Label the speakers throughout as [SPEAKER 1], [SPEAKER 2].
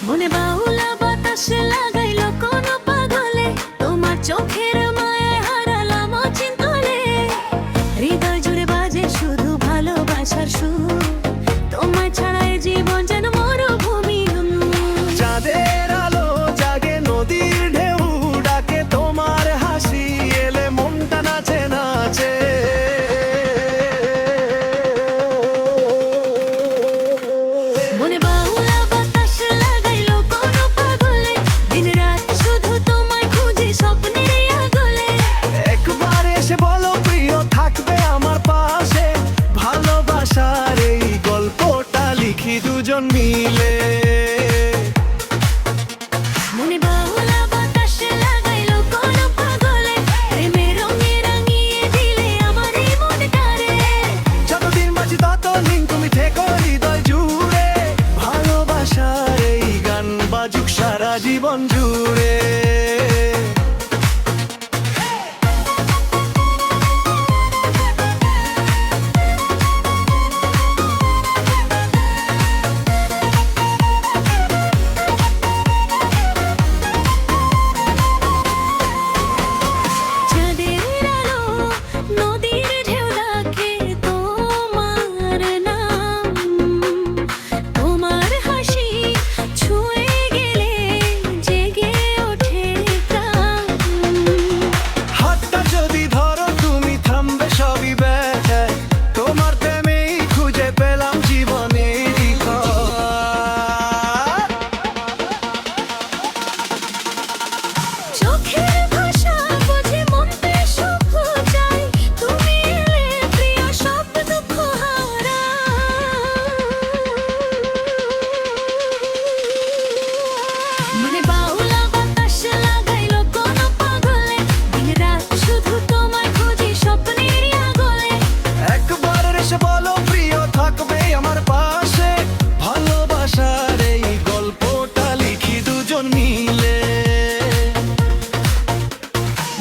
[SPEAKER 1] মনে বাউলা বাতাস লাগাইল কোন পাগলে, তোমার চোখের মায়ায় হারালাম অচিন্তলে। হৃদয় জুড়ে বাজে শুধু ভালোবাসার সুর, তোমায় ছাড়াই জীবন যেন মরুভূমি।
[SPEAKER 2] চাঁদের আলো জাগে, নদীর ঢেউ ডাকে, তোমার হাসি এলে মনটা নাচে নাচে।
[SPEAKER 1] মনে বাউলা বাতাস লাগাইল কোন পাগলে, দিন রাত শুধু তোমায় খুঁজি স্বপ্নের আগলে।
[SPEAKER 2] একবার এসে বলো প্রিয় থাকবে আমার পাশে, ভালোবাসার এই গল্পটা লিখি দুজন মিলে।
[SPEAKER 1] মনে বাউলা বাতাস লাগাইল কোন পাগলে, প্রেমের রঙে রাঙিয়ে দিলে আমার এই মনটারে।
[SPEAKER 2] যতদিন বাঁচি ততদিন তুমি থেকো হৃদয় জুড়ে, ভালোবাসার এই গান বাজুক সারা জীবন জুড়ে।
[SPEAKER 1] চাঁদের আলো নদীর ঢেউ ডাকে তোমার নাম, তোমার হাসি ছুঁয়ে গেলে জেগে ওঠে প্রাণ।
[SPEAKER 2] হাতটা যদি ধরো তুমি থামবে সবই ব্যথায়, তোমার প্রেমেই খুঁজে পেলাম জীবনের পথ।
[SPEAKER 1] চোখের ভাষা বুঝে মনতে সুখ চাই, তুমি এলে প্রিয় সব দুঃখ হারাই। মনে বাউলা বাতাস লাগাইল কোন পাগলে, দিন রাত শুধু তোমায় খুঁজি স্বপ্নের আগলে।
[SPEAKER 2] একবার এসে বলো প্রিয় থাকবে আমার পাশে, ভালোবাসার এই গল্পটা লিখি দুজন মিলে।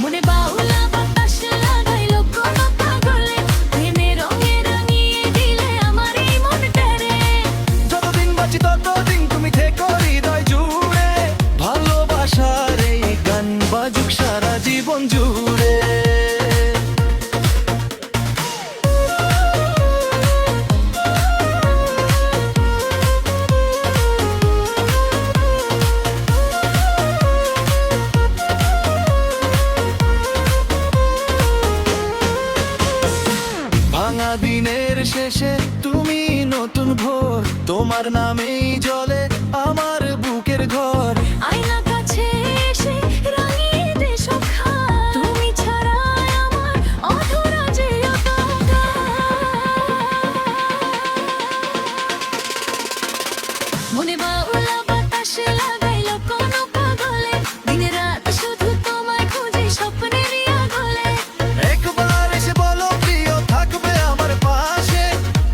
[SPEAKER 1] মনে বাউলা বাতাস লাগাইল কোন পাগলে, প্রেমের রঙে রাঙিয়ে দিলে আমার এই মনটারে।
[SPEAKER 2] যতদিন বাঁচি ততদিন তুমি থেকো হৃদয় জুড়ে, ভালোবাসার এই গান বাজুক সারা জীবন জুড়ে। ভাঙা দিনের শেষে তুমি নতুন ভোর, তোমার নামেই জ্বলে আমার বুকের ঘর।
[SPEAKER 1] আয়না কাছে এসে রাঙিয়ে দে সব খায়, তুমি ছাড়া আমার অধরা যে মনে বাউলা বাতাস লাগাইল কোন পাগলে, দিন রাত শুধু তোমায় খুঁজি স্বপ্নের আগলে।
[SPEAKER 2] একবার এসে বলো প্রিয় থাকবে আমার পাশে,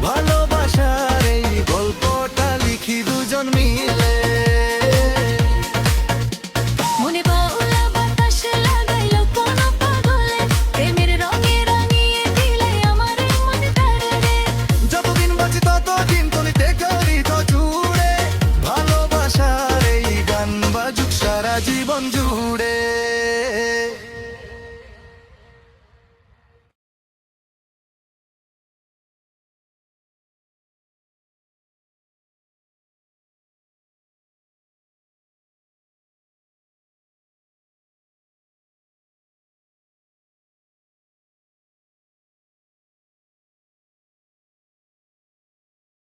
[SPEAKER 2] ভালোবাসার এই গল্পটা লিখি দুজন মিলে।
[SPEAKER 1] মনে বাউলা বাতাস লাগাইল কোন পাগলে, প্রেমের রঙে রাঙিয়ে দিলে আমার এই মনটারে।
[SPEAKER 2] যতদিন বাঁচি ততদিন তুমি থেকো হৃদয় জুড়ে, ভালোবাসার এই গান বাজুক সারা জীবন জুড়ে।